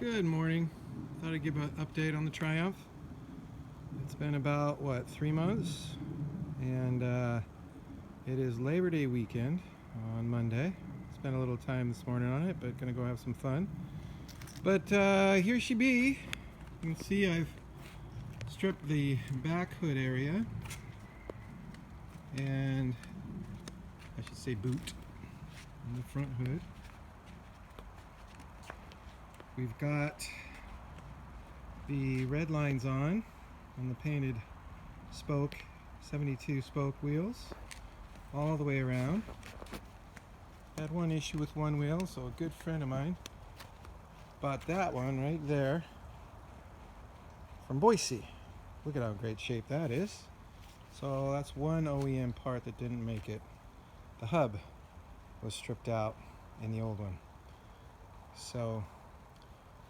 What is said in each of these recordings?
Good morning. Thought I'd give an update on the Triumph. It's been about, 3 months? And it is Labor Day weekend on Monday. Spent a little time this morning on it, but gonna go have some fun. But here she be. You can see I've stripped the back hood area. And I should say boot on the front hood. We've got the red lines on the painted spoke 72 spoke wheels all the way around. Had one issue with one wheel, so a good friend of mine bought that one right there from Boise. Look at how great shape that is. So that's one OEM part that didn't make it. The hub was stripped out in the old one. So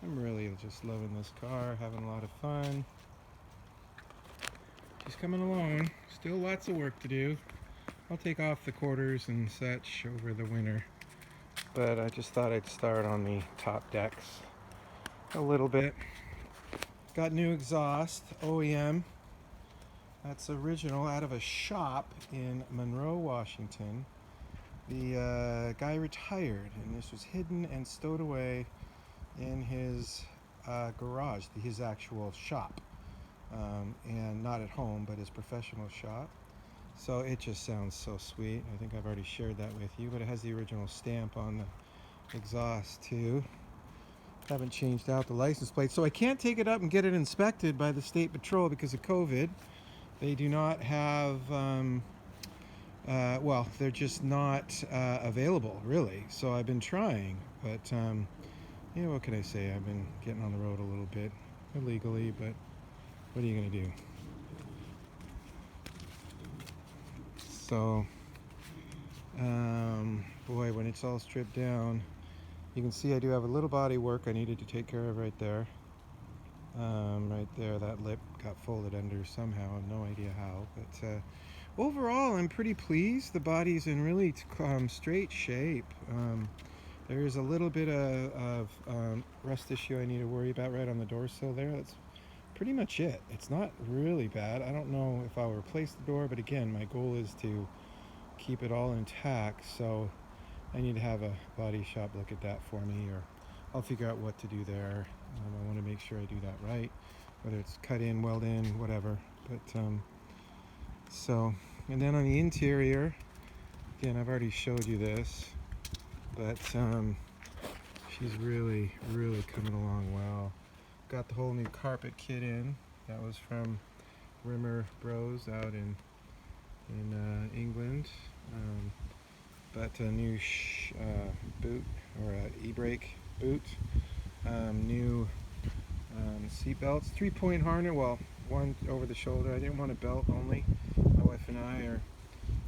I'm really just loving this car, having a lot of fun. She's coming along. Still lots of work to do. I'll take off the quarters and such over the winter. But I just thought I'd start on the top decks a little bit. Got new exhaust, OEM. That's original, out of a shop in Monroe, Washington. The guy retired, and this was hidden and stowed away in his garage, his actual shop, and not at home, but his professional shop. So it just sounds so sweet. I think I've already shared that with you, but it has the original stamp on the exhaust too. Haven't changed out the license plate, so I can't take it up and get it inspected by the State Patrol because of COVID. They do not have they're just not available, really. So I've been trying, but what can I say? I've been getting on the road a little bit illegally, but what are you going to do? So, boy, when it's all stripped down, you can see I do have a little body work I needed to take care of right there. Right there, that lip got folded under somehow. I have no idea how, but overall, I'm pretty pleased. The body's in really straight shape. There is a little bit of rust issue I need to worry about right on the door sill there. That's pretty much it. It's not really bad. I don't know if I'll replace the door, but again, my goal is to keep it all intact, so I need to have a body shop look at that for me, or I'll figure out what to do there. I want to make sure I do that right, whether it's cut in, weld in, whatever. But so, and then on the interior, again, I've already showed you this, but she's really coming along well. Got the whole new carpet kit in. That was from Rimmer Bros out in England. But a new boot, or e-brake boot. New seat belts, 3-point harness, well, one over the shoulder. I didn't want a belt only. My wife and I are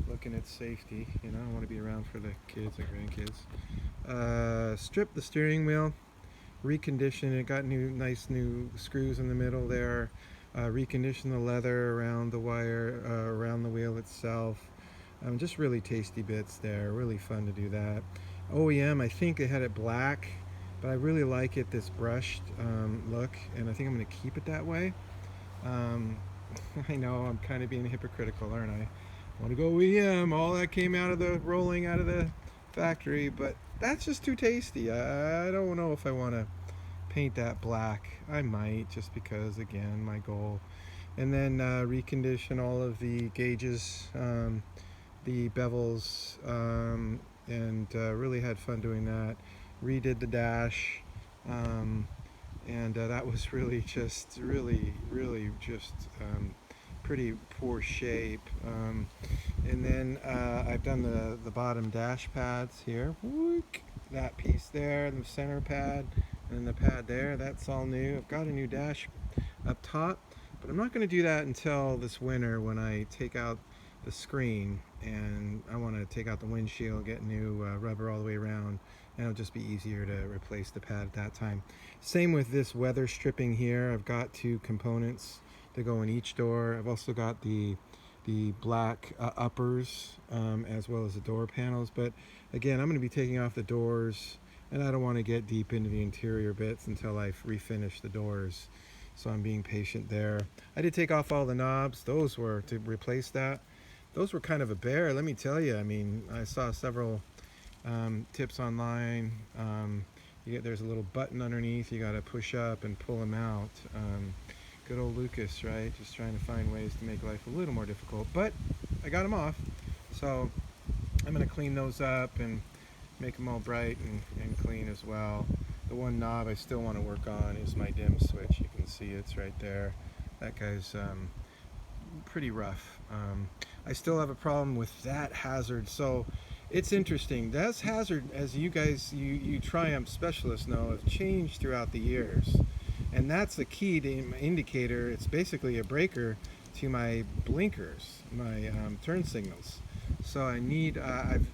looking at safety, I want to be around for the kids and grandkids. Stripped the steering wheel, reconditioned it, got nice new screws in the middle there, reconditioned the leather around the wire, around the wheel itself. Just really tasty bits there, really fun to do that. OEM, I think they had it black, but I really like it, this brushed look, and I think I'm going to keep it that way. I know I'm kind of being hypocritical, aren't I? I want to go OEM, all that came out of the rolling out of the factory, but that's just too tasty. I don't know if I want to paint that black. I might, just because, again, my goal. And then recondition all of the gauges, the bevels, and really had fun doing that. Redid the dash, and that was really just pretty poor shape. And then I've done the bottom dash pads here. That piece there, the center pad, and the pad there, that's all new. I've got a new dash up top, but I'm not going to do that until this winter when I take out the screen, and I want to take out the windshield, get new rubber all the way around, and it'll just be easier to replace the pad at that time. Same with this weather stripping here. I've got 2 components to go in each door. I've also got the black uppers as well as the door panels, but again, I'm going to be taking off the doors and I don't want to get deep into the interior bits until I refinish the doors. So I'm being patient there. I did take off all the knobs. Those were to replace that. Those were kind of a bear, let me tell you. I mean, I saw several tips online. There's a little button underneath. You got to push up and pull them out. Good old Lucas, right? Just trying to find ways to make life a little more difficult. But I got them off. So I'm going to clean those up and make them all bright and clean as well. The one knob I still want to work on is my dim switch. You can see it's right there. That guy's pretty rough. I still have a problem with that hazard. So it's interesting. That's hazard, as you guys, you Triumph specialists know, have changed throughout the years. And that's the key to indicator. It's basically a breaker to my blinkers, my turn signals. So I need, I've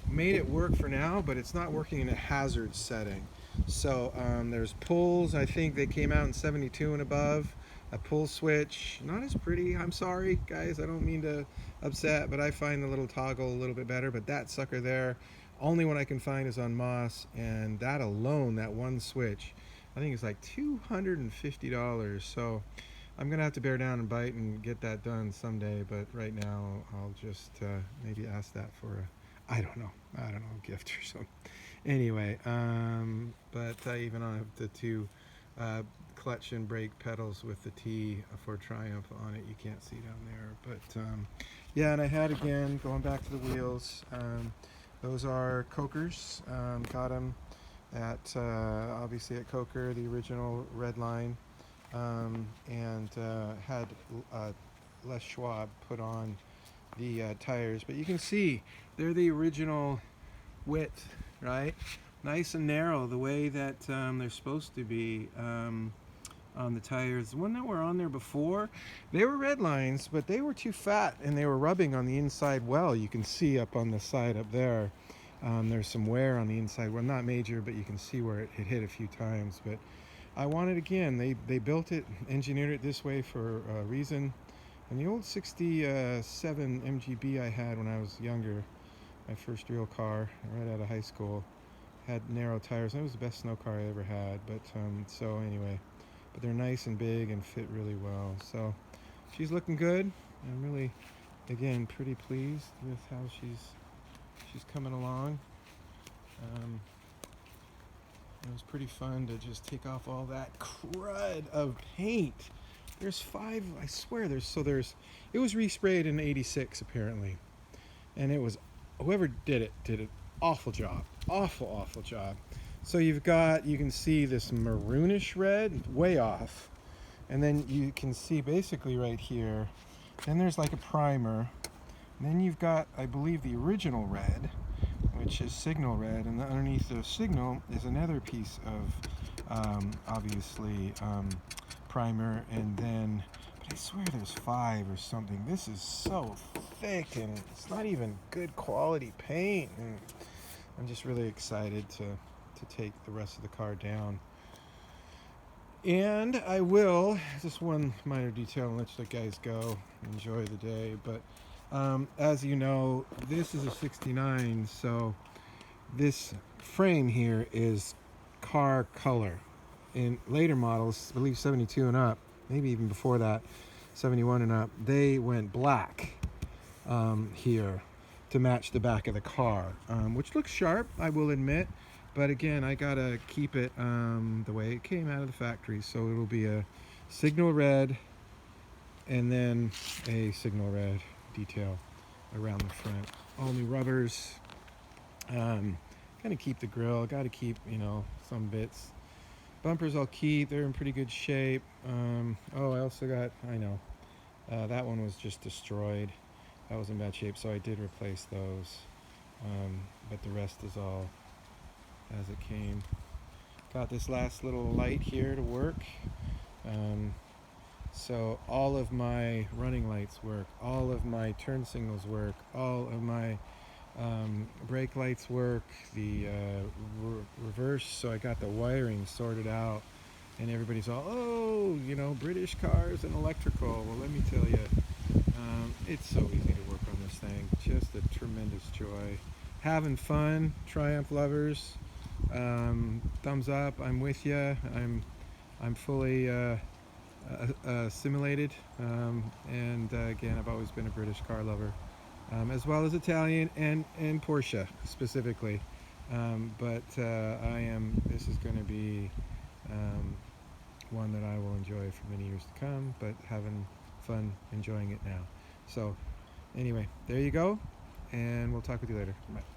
made it work for now, but it's not working in a hazard setting. So there's pulls. I think they came out in 72 and above. A pull switch, not as pretty. I'm sorry, guys. I don't mean to upset, but I find the little toggle a little bit better. But that sucker there, only one I can find is on Moss, and that alone, that one switch, I think it's like $250. So I'm gonna have to bear down and bite and get that done someday. But right now, I'll just maybe ask that for a, I don't know, gift or something. Anyway, but I even have the two clutch and brake pedals with the T for Triumph on it. You can't see down there, but yeah. And I had, again, going back to the wheels, those are Cokers. Got them at obviously at Coker, the original Redline, and had Les Schwab put on the tires, but you can see they're the original width, right? Nice and narrow, the way that they're supposed to be on the tires. The one that were on there before, they were red lines, but they were too fat and they were rubbing on the inside well. You can see up on the side up there, there's some wear on the inside. Well, not major, but you can see where it hit a few times. But I want it again. They built it, engineered it this way for a reason. And the old 67 MGB I had when I was younger, my first real car right out of high school, had narrow tires. That was the best snow car I ever had. But so anyway, but they're nice and big and fit really well. So she's looking good. I'm really, again, pretty pleased with how she's coming along. It was pretty fun to just take off all that crud of paint. There's 5, I swear there's it was resprayed in '86 apparently, and it was, whoever did an awful job, awful job. So you can see this maroonish red way off, and then you can see basically right here, then there's like a primer, and then you've got, I believe, the original red, which is signal red, and underneath the signal is another piece of obviously primer, and then, but I swear there's 5 or something. This is so thick, and it's not even good quality paint, and I'm just really excited to take the rest of the car down. And I will, just one minor detail, and let you guys go, enjoy the day, but as you know, this is a 69, so this frame here is car color. In later models, I believe 72 and up, maybe even before that, 71 and up, they went black here to match the back of the car, which looks sharp, I will admit. But again, I gotta keep it the way it came out of the factory. So it'll be a signal red and then a signal red detail around the front. All new rubbers. Gotta keep the grill, gotta keep, some bits. Bumpers I'll keep, they're in pretty good shape. I also got, that one was just destroyed. That was in bad shape, so I did replace those. But the rest is all as it came. Got this last little light here to work. So all of my running lights work, all of my turn signals work, all of my brake lights work, the reverse, so I got the wiring sorted out, and everybody's all, British cars and electrical. Well, let me tell you, it's so easy to work on this thing. Just a tremendous joy. Having fun, Triumph lovers. thumbs up. I'm with you. I'm fully assimilated. And again, I've always been a British car lover, as well as Italian and Porsche specifically. But I am. This is going to be one that I will enjoy for many years to come. But having fun enjoying it now. So anyway, there you go, and we'll talk with you later. Bye.